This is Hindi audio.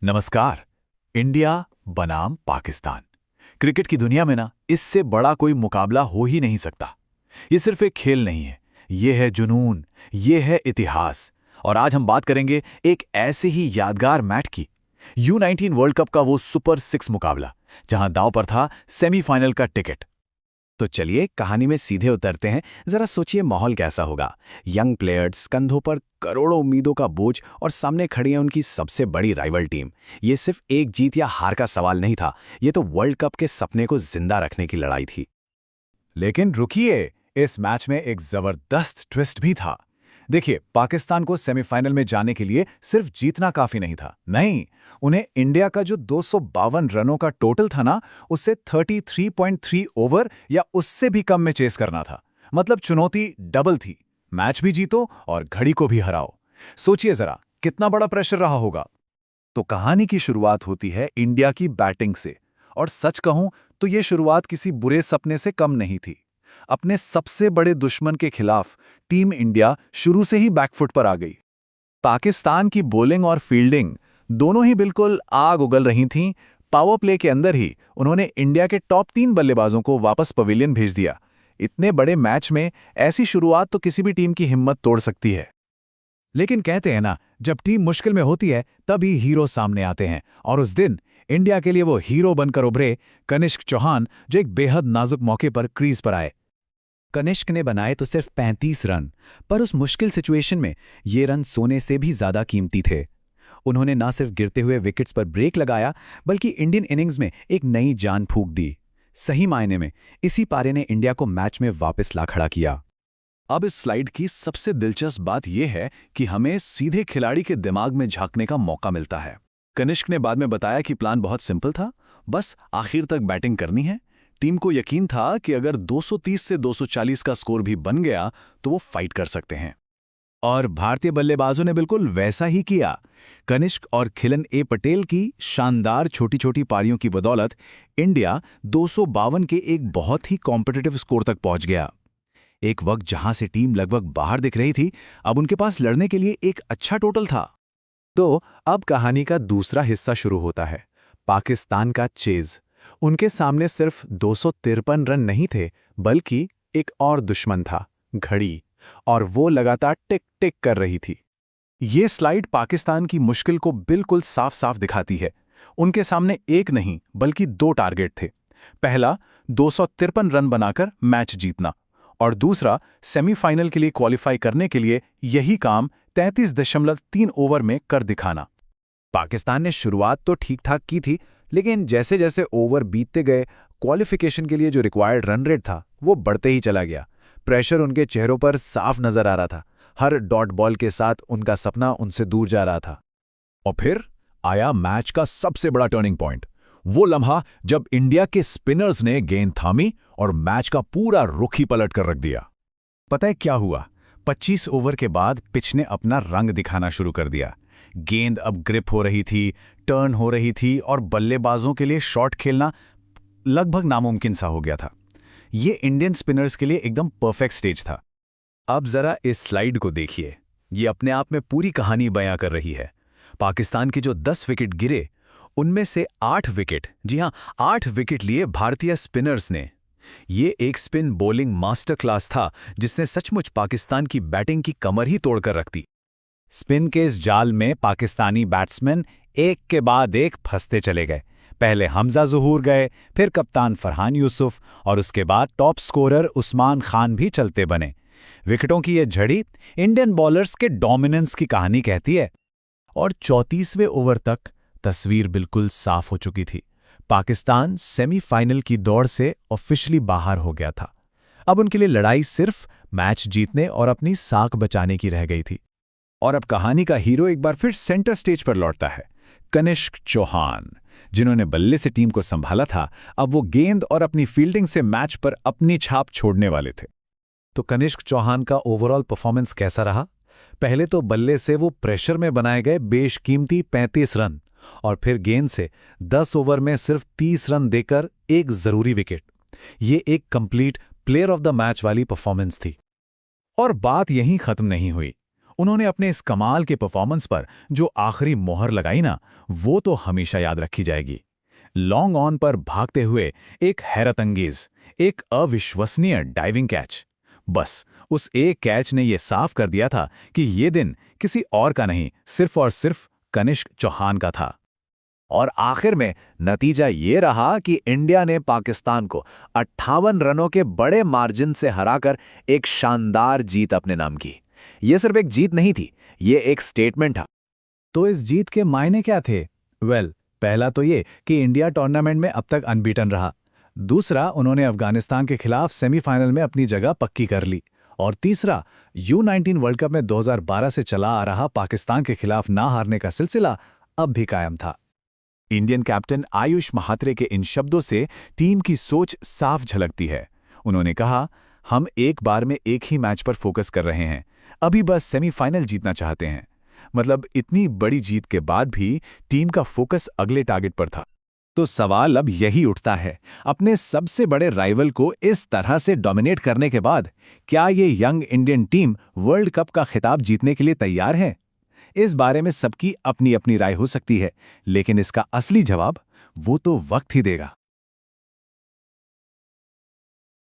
नमस्कार। इंडिया बनाम पाकिस्तान। क्रिकेट की दुनिया में ना इससे बड़ा कोई मुकाबला हो ही नहीं सकता। ये सिर्फ एक खेल नहीं है, ये है जुनून, ये है इतिहास। और आज हम बात करेंगे एक ऐसे ही यादगार मैच की, U19 वर्ल्ड कप का वो सुपर 6 मुकाबला, जहां दांव पर था सेमीफाइनल का टिकट। तो चलिए कहानी में सीधे उतरते हैं। जरा सोचिए माहौल कैसा होगा। यंग प्लेयर्स, कंधों पर करोड़ों उम्मीदों का बोझ और सामने खड़ी है उनकी सबसे बड़ी राइवल टीम। ये सिर्फ एक जीत या हार का सवाल नहीं था, ये तो वर्ल्ड कप के सपने को जिंदा रखने की लड़ाई थी। लेकिन रुकिए, इस मैच में एक जबरदस्त ट्विस्ट भी था। देखिए, पाकिस्तान को सेमीफाइनल में जाने के लिए सिर्फ जीतना काफी नहीं था। नहीं, उन्हें इंडिया का जो 252 रनों का टोटल था ना, उससे 33.3 ओवर या उससे भी कम में चेस करना था। मतलब चुनौती डबल थी। मैच भी जीतो और घड़ी को भी हराओ। सोचिए जरा, कितना बड़ा प्रेशर रहा होगा। तो कहानी की शुरुआत होती है इंडिया की बैटिंग से। और सच कहूं तो ये शुरुआत किसी बुरे सपने से कम नहीं थी। अपने सबसे बड़े दुश्मन के खिलाफ टीम इंडिया शुरू से ही बैकफुट पर आ गई। पाकिस्तान की बॉलिंग और फील्डिंग दोनों ही बिल्कुल आग उगल रही थीं। पावर प्ले के अंदर ही उन्होंने इंडिया के टॉप 3 बल्लेबाजों को वापस पवेलियन भेज दिया। इतने बड़े मैच में ऐसी शुरुआत तो किसी भी टीम की हिम्मत तोड़ सकती है। लेकिन कहते हैं ना, जब टीम मुश्किल में होती है तभी हीरो सामने आते हैं। और उस दिन इंडिया के लिए वो हीरो बनकर उभरे कनिष्क चौहान, जो एक बेहद नाजुक मौके पर क्रीज पर आए। कनिष्क ने बनाए तो सिर्फ 35 रन, पर उस मुश्किल सिचुएशन में ये रन सोने से भी ज्यादा कीमती थे। उन्होंने न सिर्फ गिरते हुए विकेट्स पर ब्रेक लगाया, बल्कि इंडियन इनिंग्स में एक नई जान फूंक दी। सही मायने में इसी पारे ने इंडिया को मैच में वापस ला खड़ा किया। अब इस स्लाइड की सबसे दिलचस्प बात यह है कि हमें सीधे खिलाड़ी के दिमाग में झांकने का मौका मिलता है। कनिष्क ने बाद में बताया कि प्लान बहुत सिंपल था, बस आखिर तक बैटिंग करनी है। टीम को यकीन था कि अगर 230 से 240 का स्कोर भी बन गया तो वो फाइट कर सकते हैं। और भारतीय बल्लेबाजों ने बिल्कुल वैसा ही किया। कनिष्क और खिलन ए पटेल की शानदार छोटी छोटी पारियों की बदौलत इंडिया 252 के एक बहुत ही कॉम्पिटिटिव स्कोर तक पहुंच गया। एक वक्त जहां से टीम लगभग बाहर दिख रही थी, अब उनके पास लड़ने के लिए एक अच्छा टोटल था। तो अब कहानी का दूसरा हिस्सा शुरू होता है, पाकिस्तान का चेज। उनके सामने सिर्फ 253 रन नहीं थे, बल्कि एक और दुश्मन था, घड़ी। और वो लगातार टिक टिक कर रही थी। ये स्लाइड पाकिस्तान की मुश्किल को बिल्कुल साफ साफ दिखाती है। उनके सामने एक नहीं बल्कि 2 टारगेट थे। पहला, 253 रन बनाकर मैच जीतना, और दूसरा, सेमीफाइनल के लिए क्वालिफाई करने के लिए यही काम 33.3 ओवर में कर दिखाना। पाकिस्तान ने शुरुआत तो ठीक ठाक की थी, लेकिन जैसे जैसे ओवर बीतते गए, क्वालिफिकेशन के लिए जो रिक्वायर्ड रन रेट था वो बढ़ते ही चला गया। प्रेशर उनके चेहरों पर साफ नजर आ रहा था। हर डॉट बॉल के साथ उनका सपना उनसे दूर जा रहा था। और फिर आया मैच का सबसे बड़ा टर्निंग पॉइंट, वो लम्हा जब इंडिया के स्पिनर्स ने गेंद थामी और मैच का पूरा रुख ही पलट कर रख दिया। पता है क्या हुआ? 25 ओवर के बाद पिच ने अपना रंग दिखाना शुरू कर दिया। गेंद अब ग्रिप हो रही थी, टर्न हो रही थी, और बल्लेबाजों के लिए शॉट खेलना लगभग नामुमकिन सा हो गया था। ये इंडियन स्पिनर्स के लिए एकदम परफेक्ट स्टेज था। अब जरा इस स्लाइड को देखिए, ये अपने आप में पूरी कहानी बयां कर रही है। पाकिस्तान के जो 10 विकेट गिरे, उनमें से 8 विकेट, जी हां, 8 विकेट लिए भारतीय स्पिनर्स ने। ये एक स्पिन बॉलिंग मास्टर क्लास था, जिसने सचमुच पाकिस्तान की बैटिंग की कमर ही तोड़कर रख दी। स्पिन के इस जाल में पाकिस्तानी बैट्समैन एक के बाद एक फंसते चले गए। पहले हमजा ज़हूर गए, फिर कप्तान फरहान यूसुफ, और उसके बाद टॉप स्कोरर उस्मान खान भी चलते बने। विकेटों की ये झड़ी इंडियन बॉलर्स के डोमिनेंस की कहानी कहती है। और 34वें ओवर तक तस्वीर बिल्कुल साफ हो चुकी थी। पाकिस्तान सेमीफाइनल की दौड़ से ऑफिशियली बाहर हो गया था। अब उनके लिए लड़ाई सिर्फ मैच जीतने और अपनी साख बचाने की रह गई थी। और अब कहानी का हीरो एक बार फिर सेंटर स्टेज पर लौटता है, कनिष्क चौहान, जिन्होंने बल्ले से टीम को संभाला था। अब वो गेंद और अपनी फील्डिंग से मैच पर अपनी छाप छोड़ने वाले थे। तो कनिष्क चौहान का ओवरऑल परफॉर्मेंस कैसा रहा? पहले तो बल्ले से वो प्रेशर में बनाए गए बेशकीमती 35 रन, और फिर गेंद से 10 ओवर में सिर्फ 30 रन देकर एक जरूरी विकेट। ये एक complete player of the match वाली परफॉर्मेंस थी। और बात यहीं खत्म नहीं हुई। उन्होंने अपने इस कमाल के परफॉर्मेंस पर जो आखिरी मोहर लगाई ना, वो तो हमेशा याद रखी जाएगी। लॉन्ग ऑन पर भागते हुए एक हैरतअंगेज, एक अविश्वसनीय डाइविंग कैच। बस उस एक कैच ने यह साफ कर दिया था कि ये दिन किसी और का नहीं, सिर्फ और सिर्फ कनिष्क चौहान का था। और आखिर में नतीजा ये रहा कि इंडिया ने पाकिस्तान को 58 रनों के बड़े मार्जिन से हराकर एक शानदार जीत अपने नाम की। ये सिर्फ एक जीत नहीं थी, ये एक स्टेटमेंट था। तो इस जीत के मायने क्या थे? पहला तो ये कि इंडिया टूर्नामेंट में अब तक अनबीटन रहा। दूसरा, उन्होंने अफगानिस्तान के खिलाफ सेमीफाइनल में अपनी जगह पक्की कर ली। और तीसरा, U19 वर्ल्ड कप में 2012 से चला आ रहा पाकिस्तान के खिलाफ ना हारने का सिलसिला अब भी कायम था। इंडियन कैप्टन आयुष महात्रे के इन शब्दों से टीम की सोच साफ झलकती है। उन्होंने कहा, हम एक बार में एक ही मैच पर फोकस कर रहे हैं, अभी बस सेमीफाइनल जीतना चाहते हैं। मतलब इतनी बड़ी जीत के बाद भी टीम का फोकस अगले टारगेट पर था। तो सवाल अब यही उठता है, अपने सबसे बड़े राइवल को इस तरह से डोमिनेट करने के बाद क्या ये young Indian team world cup का खिताब जीतने के लिए तैयार है? इस बारे में सबकी अपनी अपनी राय हो सकती है, लेकिन इसका असली जवाब वो तो वक्त ही देगा।